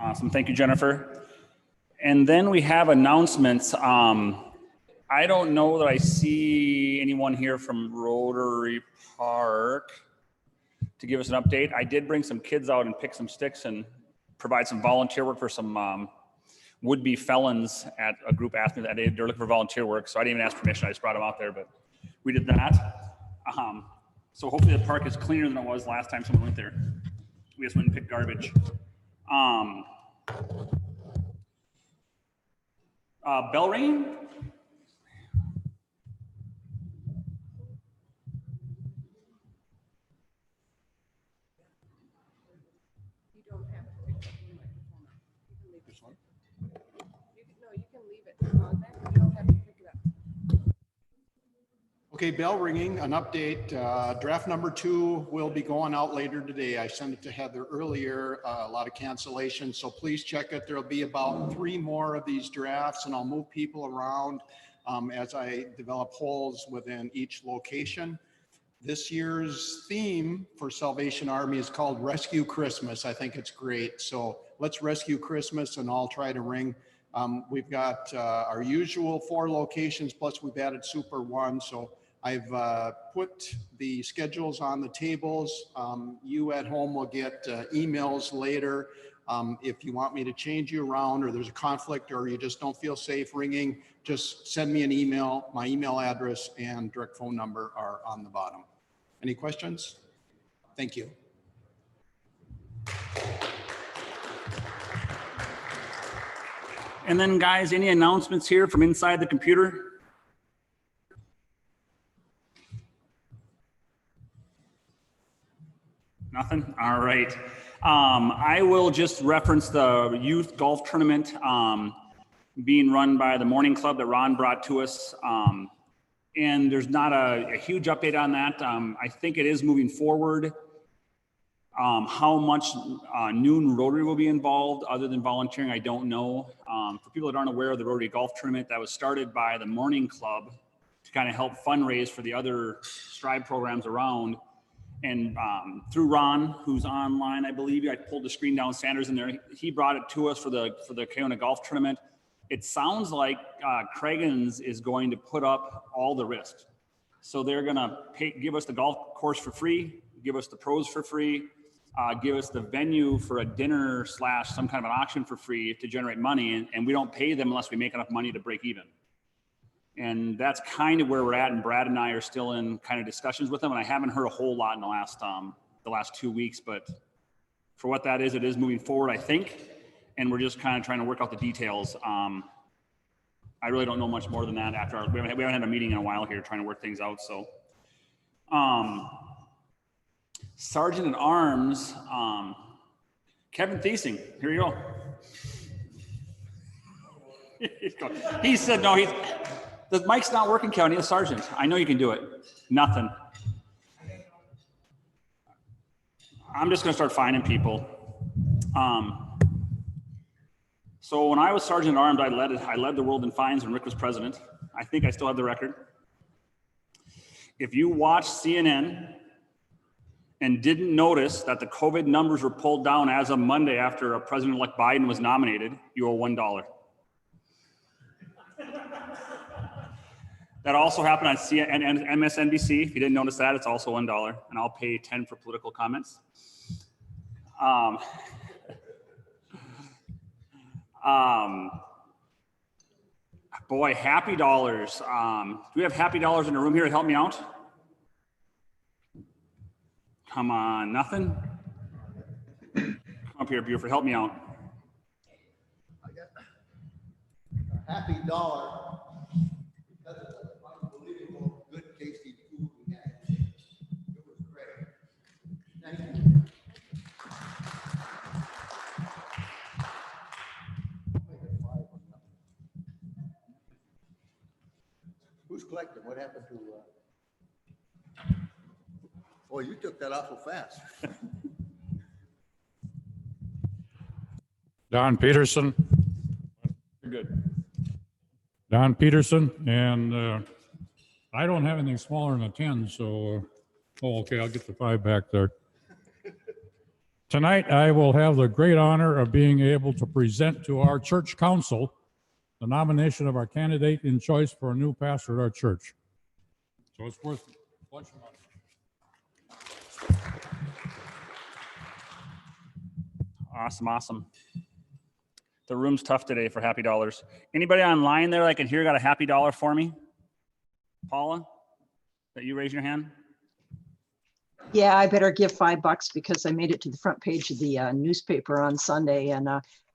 Awesome. Thank you, Jennifer. And then we have announcements. I don't know that I see anyone here from Rotary Park to give us an update. I did bring some kids out and pick some sticks and provide some volunteer work for some would-be felons at a group asked me that they're looking for volunteer work. So I didn't even ask permission. I just brought them out there, but we did that. So hopefully the park is cleaner than it was last time someone went there. We just went and picked garbage. Bell ringing? You don't have to pick up the microphone up. You can leave this one. You can leave it on there. You don't have to pick it up. Okay, bell ringing, an update. Draft number 2 will be going out later today. I sent it to Heather earlier, a lot of cancellations, so please check it. There'll be about 3 more of these drafts, and I'll move people around as I develop holes within each location. This year's theme for Salvation Army is called Rescue Christmas. I think it's great. So let's rescue Christmas, and I'll try to ring. We've got our usual 4 locations, plus we've added Super 1. So I've put the schedules on the tables. You at home will get emails later. If you want me to change you around, or there's a conflict, or you just don't feel safe ringing, just send me an email. My email address and direct phone number are on the bottom. Any questions? Thank you. And then guys, any announcements here from inside the computer? Nothing? All right. I will just reference the youth golf tournament being run by the morning club that Ron brought to us. And there's not a huge update on that. I think it is moving forward. How much noon Rotary will be involved other than volunteering, I don't know. For people that aren't aware of the Rotary Golf Tournament, that was started by the morning club to kind of help fundraise for the other Strive programs around. And through Ron, who's online, I believe, I pulled the screen down, Sanders in there. He brought it to us for the Keona Golf Tournament. It sounds like Craigan's is going to put up all the risk. So they're gonna give us the golf course for free, give us the pros for free, give us the venue for a dinner / some kind of an auction for free to generate money. And we don't pay them unless we make enough money to break even. And that's kind of where we're at. And Brad and I are still in kind of discussions with them. And I haven't heard a whole lot in the last 2 weeks, but for what that is, it is moving forward, I think. And we're just kind of trying to work out the details. I really don't know much more than that after we haven't had a meeting in a while here trying to work things out. So, Sergeant at Arms, Kevin Thiesing, here you go. He said, no, the mic's not working, Kevin, he's a sergeant. I know you can do it. Nothing. I'm just gonna start finding people. So when I was Sergeant at Arms, I led the world in fines when Rick was president. I think I still have the record. If you watch CNN and didn't notice that the COVID numbers were pulled down as of Monday after President-elect Biden was nominated, you owe $1. That also happened on CNN and MSNBC. If you didn't notice that, it's also $1, and I'll pay 10 for political comments. Boy, happy dollars. Do we have happy dollars in the room here to help me out? Come on, nothing? Come up here, Buford, help me out. I got a happy dollar because of the unbelievable good tasty food we had. It was great. Thank you. Who's collecting? What happened to? Oh, you took that awful fast. Don Peterson. You're good. Don Peterson, and I don't have anything smaller than a 10, so, oh, okay, I'll get the 5 back there. Tonight, I will have the great honor of being able to present to our church council the nomination of our candidate in choice for a new pastor at our church. So it's worth a bunch of money. Awesome, awesome. The room's tough today for happy dollars. Anybody online there I can hear got a happy dollar for me? Paula, that you raise your hand? Yeah, I better give $5 because I made it to the front page of the newspaper on Sunday, and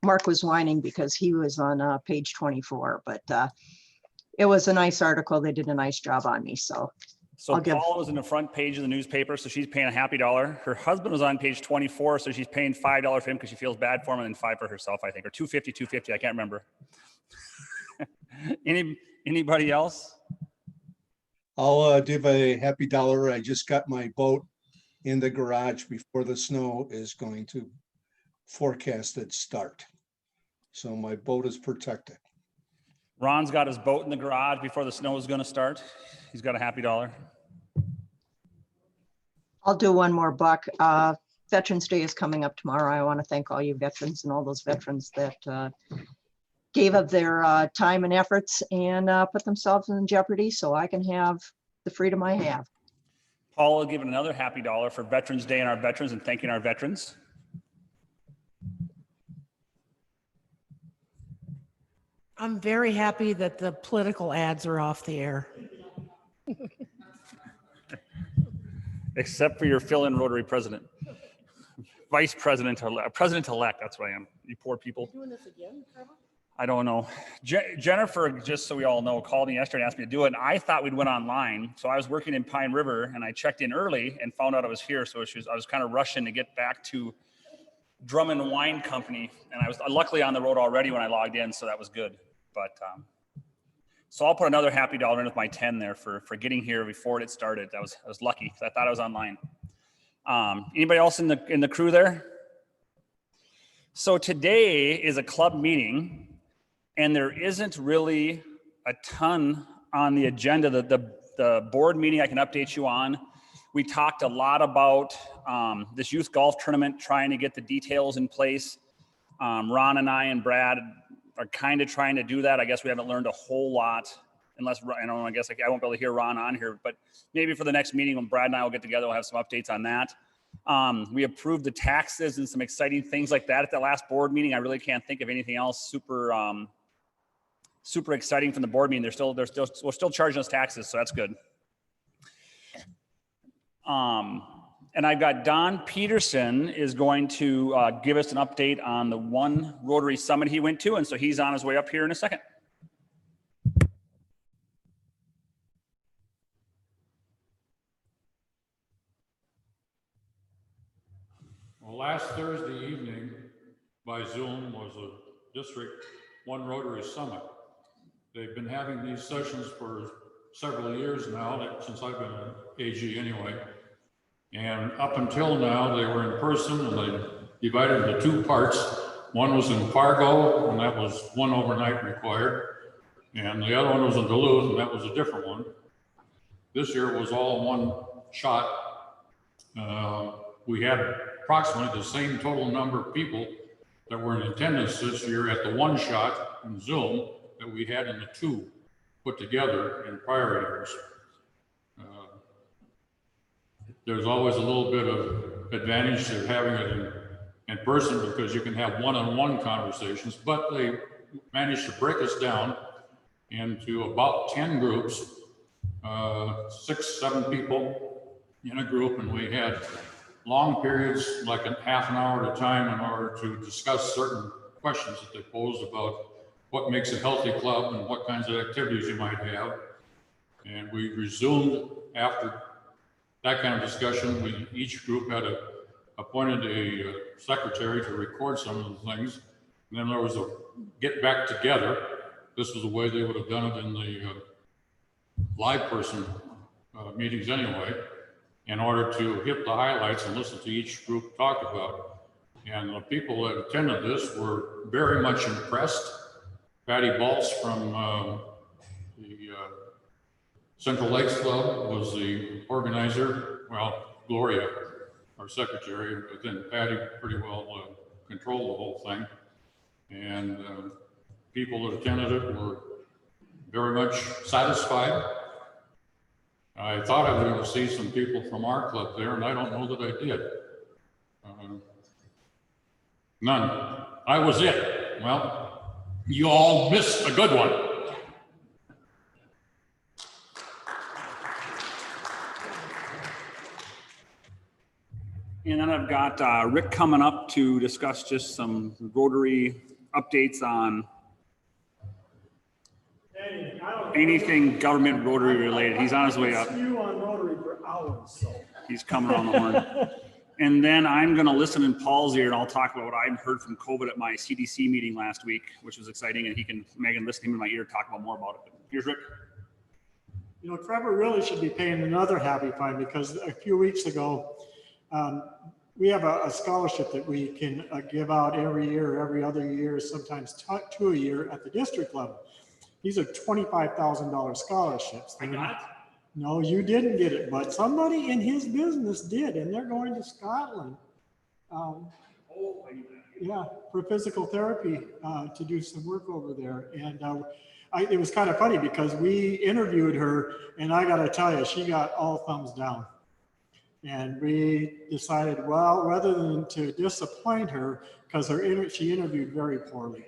Mark was whining because he was on page 24, but it was a nice article. They did a nice job on me, so. So I'll give- Paula was in the front page of the newspaper, so she's paying a happy dollar. Her husband was on page 24, so she's paying $5 for him because she feels bad for him, and then 5 for herself, I think, or $250, I can't remember. Anybody else? I'll give a happy dollar. I just got my boat in the garage before the snow is going to forecasted start. So my boat is protected. Ron's got his boat in the garage before the snow is going to start. He's got a happy dollar. I'll do one more buck. Veterans Day is coming up tomorrow. I want to thank all you veterans and all those veterans that gave up their time and efforts and put themselves in jeopardy so I can have the freedom I have. Paula giving another happy dollar for Veterans Day and our veterans and thanking our veterans. I'm very happy that the political ads are off the air. Except for your fill-in Rotary president. Vice president-elect, president-elect, that's what I am, you poor people. Doing this again, Trevor? I don't know. Jennifer, just so we all know, called me yesterday and asked me to do it. And I thought we'd went online. So I was working in Pine River and I checked in early and found out I was here. So I was kind of rushing to get back to Drummond Wine Company. And I was luckily on the road already when I logged in. So that was good. But so I'll put another happy dollar in with my 10 there for getting here before it started. I was lucky. I thought I was online. Anybody else in the crew there? So today is a club meeting. And there isn't really a ton on the agenda. The board meeting I can update you on. We talked a lot about this youth golf tournament, trying to get the details in place. Ron and I and Brad are kind of trying to do that. I guess we haven't learned a whole lot, unless, I guess I won't be able to hear Ron on here, but maybe for the next meeting when Brad and I will get together, we'll have some updates on that. We approved the taxes and some exciting things like that at the last board meeting. I really can't think of anything else super exciting from the board meeting. We're still charging us taxes, so that's good. And I've got Don Peterson is going to give us an update on the one Rotary Summit he went to, and so he's on his way up here in a second. Well, last Thursday evening by Zoom was a District 1 Rotary Summit. They've been having these sessions for several years now, since I've been an AG anyway. And up until now, they were in person and they divided into 2 parts. One was in Fargo, and that was 1 overnight required. And the other one was in Duluth, and that was a different one. This year it was all in one shot. We had approximately the same total number of people that were in attendance this year at the 1 shot in Zoom that we had in the 2 put together in prior years. There's always a little bit of advantage to having it in person because you can have one-on-one conversations, but they managed to break us down into about 10 groups, 6, 7 people in a group, and we had long periods, like a half an hour at a time, in order to discuss certain questions that they posed about what makes a healthy club and what kinds of activities you might have. And we resumed after that kind of discussion. Each group had appointed a secretary to record some of the things. And then there was a get back together. This was the way they would have done it in the live person meetings anyway, in order to hit the highlights and listen to each group talk about. And the people that attended this were very much impressed. Patty Baltz from the Central Lakes Club was the organizer. Well, Gloria, our our secretary, but then Patty pretty well controlled the whole thing. And people that attended it were very much satisfied. I thought I was going to see some people from our club there, and I don't know that I did. None. I was it. Well, you all missed a good one. And then I've got Rick coming up to discuss just some Rotary updates on anything government Rotary related. He's on his way up. You on Rotary for hours, so. He's coming around the horn. And then I'm going to listen in Paul's ear, and I'll talk about what I heard from COVID at my CDC meeting last week, which was exciting. And Megan listen to him in my ear, talk about more about it. But here's Rick. You know, Trevor really should be paying another happy fine, because a few weeks ago, we have a scholarship that we can give out every year, every other year, sometimes two a year at the district level. These are $25,000 scholarships. I got it. No, you didn't get it, but somebody in his business did, and they're going to Scotland. Yeah, for physical therapy to do some work over there. And it was kind of funny because we interviewed her, and I got to tell you, she got all thumbs down. And we decided, well, rather than to disappoint her, because she interviewed very poorly,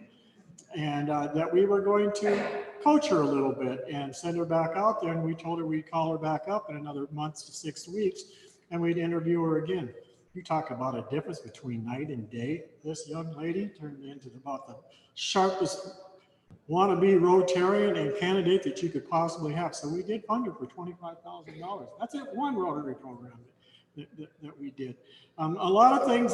and that we were going to coach her a little bit and send her back out there. And we told her we'd call her back up in another month to 6 weeks, and we'd interview her again. You talk about a difference between night and day. This young lady turned into about the sharpest wannabe Rotarian and candidate that you could possibly have. So we did fund her for $25,000. That's it, one Rotary program that we did. A lot of things.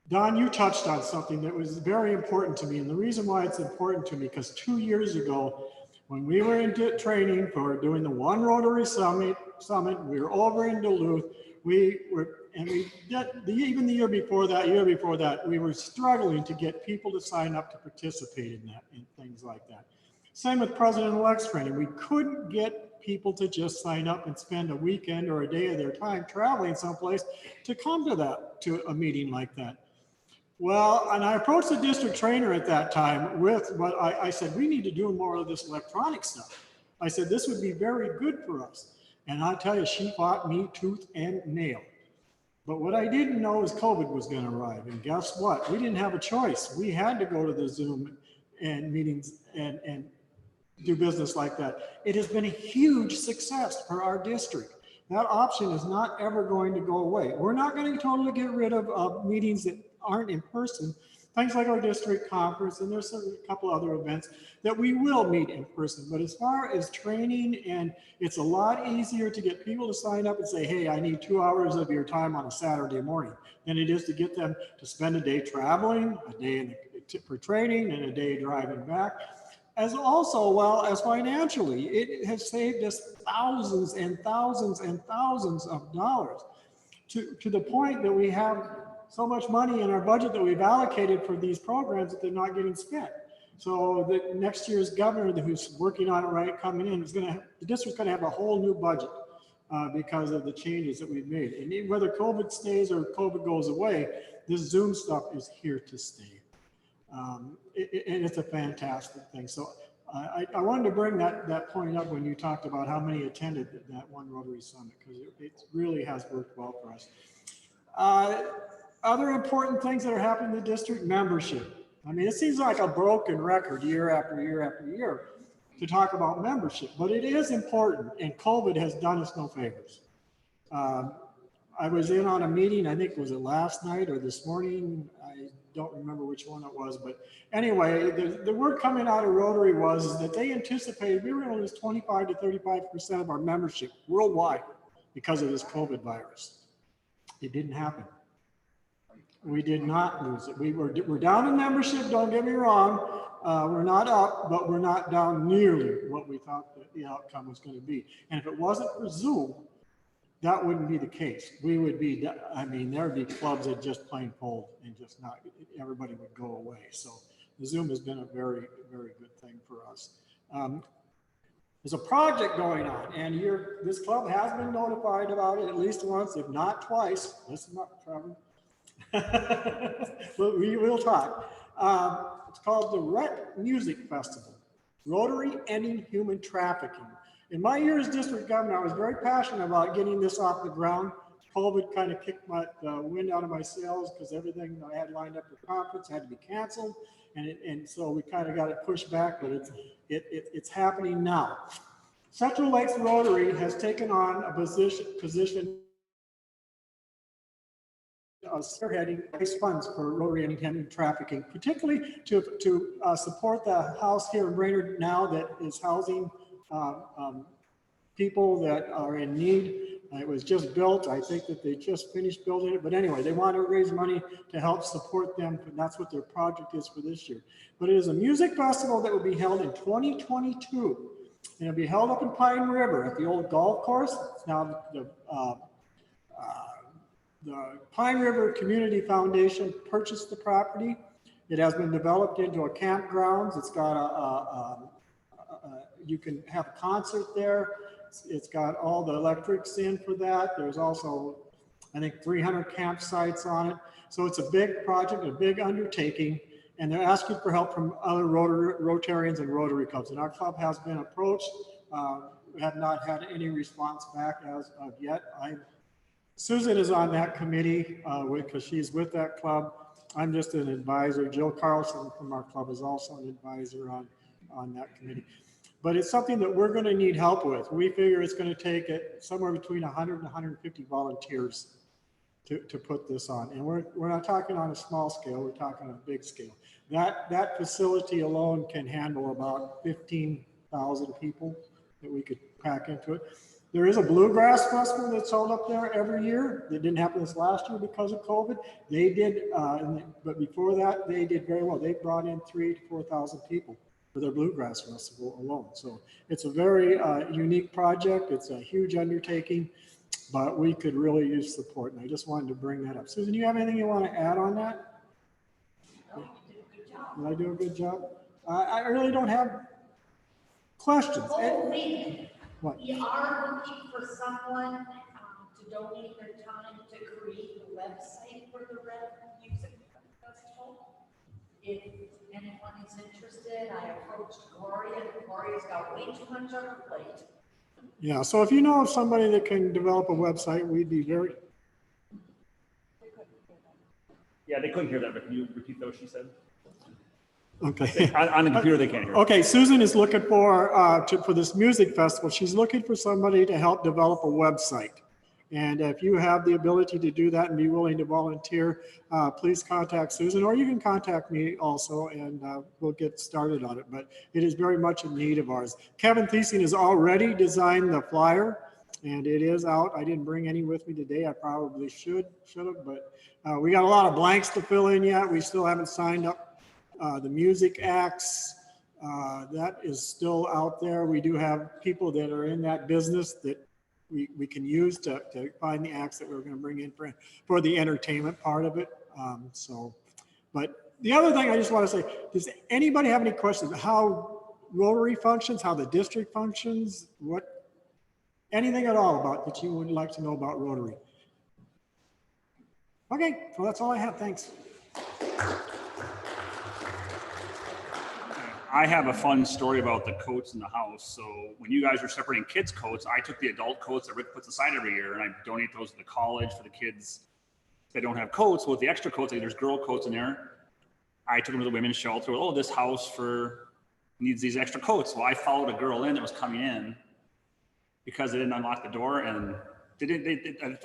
Don, you touched on something that was very important to me. And the reason why it's important to me, because 2 years ago, when we were in training for doing the One Rotary Summit, we were over in Duluth. Even the year before that, we were struggling to get people to sign up to participate in that and things like that. Same with President-elect's training. We couldn't get people to just sign up and spend a weekend or a day of their time traveling someplace to come to a meeting like that. Well, and I approached the district trainer at that time with what I said, we need to do more of this electronic stuff. I said, this would be very good for us. And I tell you, she fought me tooth and nail. But what I didn't know is COVID was going to arrive. And guess what? We didn't have a choice. We had to go to the Zoom and meetings and do business like that. It has been a huge success for our district. That option is not ever going to go away. We're not going to totally get rid of meetings that aren't in person. Things like our district conference, and there's a couple other events that we will meet in person. But as far as training, and it's a lot easier to get people to sign up and say, hey, I need 2 hours of your time on a Saturday morning, than it is to get them to spend a day traveling, a day for training, and a day driving back. As also well as financially, it has saved us thousands and thousands and thousands of dollars to the point that we have so much money in our budget that we've allocated for these programs that they're not getting spent. So the next year's governor who's working on it coming in the district's gonna have a whole new budget because of the changes that we've made. And whether COVID stays or COVID goes away, this Zoom stuff is here to stay. And it's a fantastic thing. So I wanted to bring that point up when you talked about how many attended that One Rotary Summit, because it really has worked well for us. Other important things that are happening in the district: membership. I mean, it seems like a broken record year after year after year to talk about membership, but it is important, and COVID has done us no favors. I was in on a meeting, I think, was it last night or this morning? I don't remember which one it was, but anyway, the word coming out of Rotary was that they anticipated we were going to lose 25 to 35% of our membership worldwide because of this COVID virus. It didn't happen. We did not lose it. We're down in membership, don't get me wrong. We're not up, but we're not down nearly what we thought that the outcome was going to be. And if it wasn't for Zoom, that wouldn't be the case. We would be, I mean, there would be clubs that just plain fold and just not, everybody would go away. So the Zoom has been a very, very good thing for us. There's a project going on, and this club has been notified about it at least once, if not twice. Listen up, Trevor. We will talk. It's called the Rec Music Festival, Rotary Ending Human Trafficking. In my year as district governor, I was very passionate about getting this off the ground. COVID kind of kicked the wind out of my sails because everything I had lined up for conference had to be canceled. And so we kind of got it pushed back, but it's happening now. Central Lakes Rotary has taken on a position spearheading raise funds for Rotary Ending Human Trafficking, particularly to support the house here in Brainerd now that is housing people that are in need. It was just built. I think that they just finished building it. But anyway, they want to raise money to help support them. And that's what their project is for this year. But it is a music festival that will be held in 2022. And it'll be held up in Pine River at the old golf course. It's now the Pine River Community Foundation purchased the property. It has been developed into a campgrounds. It's got you can have a concert there. It's got all the electrics in for that. There's also, I think, 300 campsites on it. So it's a big project, a big undertaking, and they're asking for help from other Rotarians and Rotary clubs. And our club has been approached. We have not had any response back as of yet. Susan is on that committee because she's with that club. I'm just an advisor. Jill Carlson from our club is also an advisor on that committee. But it's something that we're going to need help with. We figure it's going to take somewhere between 100 and 150 volunteers to put this on. And we're not talking on a small scale, we're talking on a big scale. That facility alone can handle about 15,000 people that we could pack into it. There is a bluegrass festival that's held up there every year. That didn't happen this last year because of COVID. They did, but before that, they did very well. They brought in 3,000 to 4,000 people for their bluegrass festival alone. So it's a very unique project. It's a huge undertaking, but we could really use support. And I just wanted to bring that up. Susan, you have anything you want to add on that? No, you did a good job. Did I do a good job? I really don't have questions. Oh, wait. What? We are looking for someone to donate their time to create the website for the Red Music Festival. If anyone is interested, I approached Gloria, and Gloria's got way too much on her plate. Yeah, so if you know of somebody that can develop a website, we'd be very... Yeah, they couldn't hear that, but can you repeat what she said? Okay. On the computer, they can't hear. Okay, Susan is looking for this music festival. She's looking for somebody to help develop a website. And if you have the ability to do that and be willing to volunteer, please contact Susan, or you can contact me also, and we'll get started on it. But it is very much in need of ours. Kevin Thiesing has already designed the flyer, and it is out. I didn't bring any with me today. I probably should have, but we got a lot of blanks to fill in yet. We still haven't signed up the music acts. That is still out there. We do have people that are in that business that we can use to find the acts that we're going to bring in for the entertainment part of it. But the other thing I just want to say, does anybody have any questions how Rotary functions, how the district functions, anything at all about that you would like to know about Rotary? Okay, well, that's all I have. Thanks. I have a fun story about the coats in the house. So when you guys were separating kids' coats, I took the adult coats that Rick puts aside every year, and I donate those to the college for the kids that don't have coats. Well, with the extra coats, like there's girl coats in there. I took them to the women's shelter. Oh, this house needs these extra coats. Well, I followed a girl in that was coming in because they didn't unlock the door, and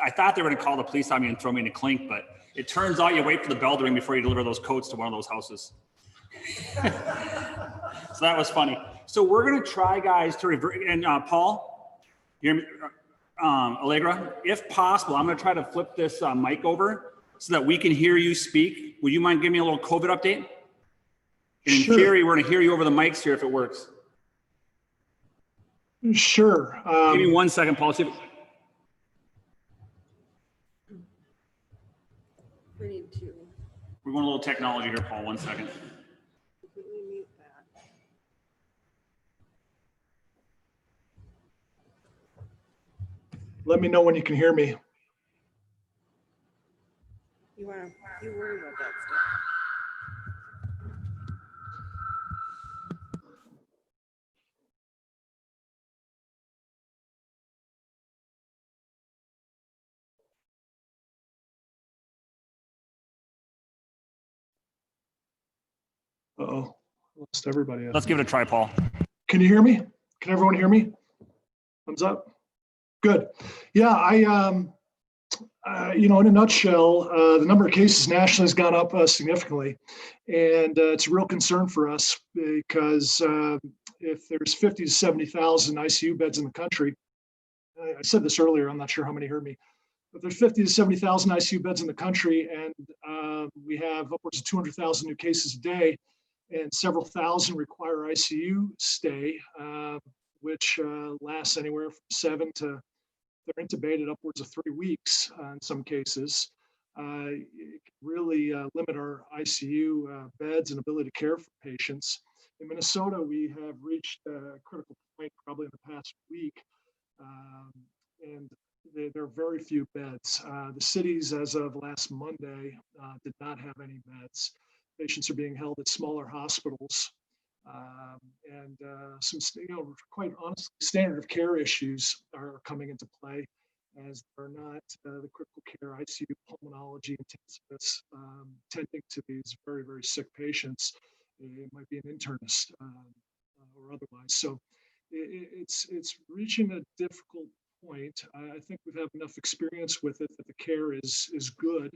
I thought they were going to call the police on me and throw me in a clink, but it turns out you wait for the bell to ring before you deliver those coats to one of those houses. So that was funny. So we're going to try, guys, to revert. And Paul, Allegra, if possible, I'm going to try to flip this mic over so that we can hear you speak. Would you mind giving me a little COVID update? And in theory, we're going to hear you over the mics here if it works. Sure. Give me 1 second, Paul. See if We need to we're going a little technology here, Paul. 1 second. completely mute that. Let me know when you can hear me. You worry about that stuff. Uh-oh, lost everybody. Let's give it a try, Paul. Can you hear me? Can everyone hear me? Thumbs up. Good. Yeah, in a nutshell, the number of cases nationally has gone up significantly. And it's a real concern for us because if there's 50 to 70,000 ICU beds in the country, I said this earlier, I'm not sure how many heard me, but there's 50 to 70,000 ICU beds in the country, and we have upwards of 200,000 new cases a day, and several thousand require ICU stay, which lasts anywhere from 7 to, they're intubated upwards of 3 weeks in some cases. It can really limit our ICU beds and ability to care for patients. In Minnesota, we have reached a critical point probably in the past week, and there are very few beds. The cities, as of last Monday, did not have any beds. Patients are being held at smaller hospitals, and some, quite honestly, standard of care issues are coming into play, as they're not the critical care ICU pulmonology intensivists tending to these very, very sick patients. It might be an internist or otherwise. So it's reaching a difficult point. I think we've had enough experience with it that the care is good,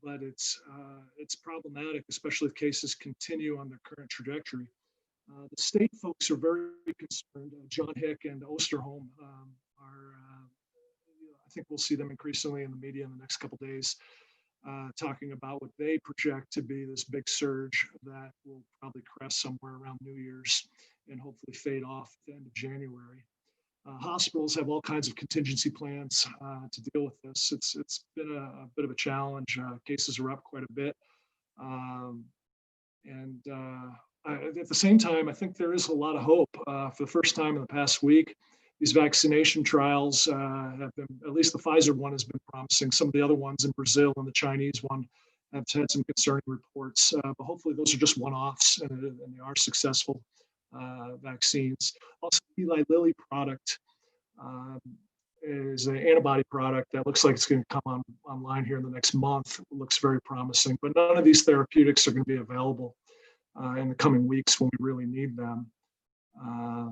but it's problematic, especially if cases continue on their current trajectory. The state folks are very concerned. John Hick and Osterholm are, I think we'll see them increasingly in the media in the next couple of days, talking about what they project to be this big surge that will probably crest somewhere around New Year's and hopefully fade off at the end of January. Hospitals have all kinds of contingency plans to deal with this. It's been a bit of a challenge. Cases are up quite a bit. At the same time, I think there is a lot of hope. For the first time in the past week, these vaccination trials have been, at least the Pfizer one has been promising. Some of the other ones in Brazil and the Chinese one have had some concerning reports, but hopefully those are just one-offs and they are successful vaccines. Also, Eli Lilly product is an antibody product that looks like it's going to come online here in the next month. It looks very promising, but none of these therapeutics are going to be available in the coming weeks when we really need them.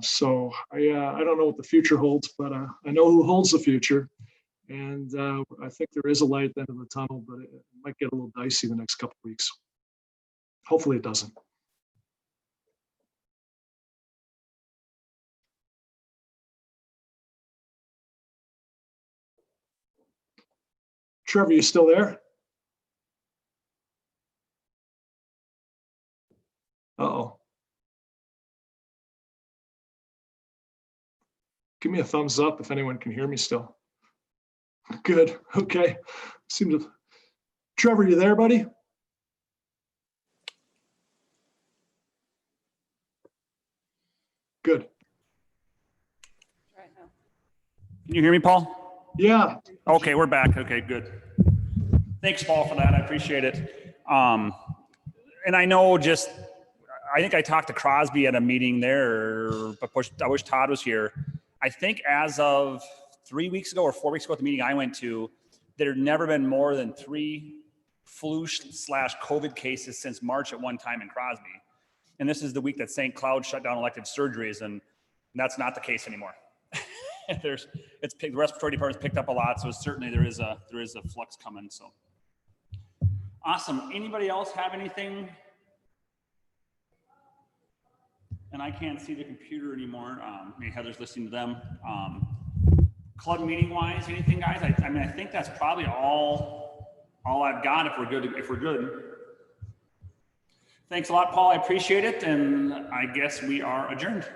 So I don't know what the future holds, but I know who holds the future. And I think there is a light at the end of the tunnel, but it might get a little dicey the next couple of weeks. Hopefully it doesn't. Trevor, you still there? Uh-oh. Give me a thumbs up if anyone can hear me still. Good. Okay. Trevor, you there, buddy? Good. Right now. Can you hear me, Paul? Yeah. Okay, we're back. Okay, good. Thanks, Paul, for that. I appreciate it. And I know I think I talked to Crosby at a meeting there, but I wish Todd was here. I think as of 3 weeks ago or 4 weeks ago at the meeting I went to, there had never been more than 3 flu/COVID cases since March at one time in Crosby. And this is the week that St. Cloud shut down elective surgeries, and that's not the case anymore. The respiratory department's picked up a lot, so certainly there is a flux coming. So awesome. Anybody else have anything? And I can't see the computer anymore. Maybe Heather's listening to them. Club meeting wise, anything, guys? I mean, I think that's probably all I've got if we're good. Thanks a lot, Paul. I appreciate it. And I guess we are adjourned.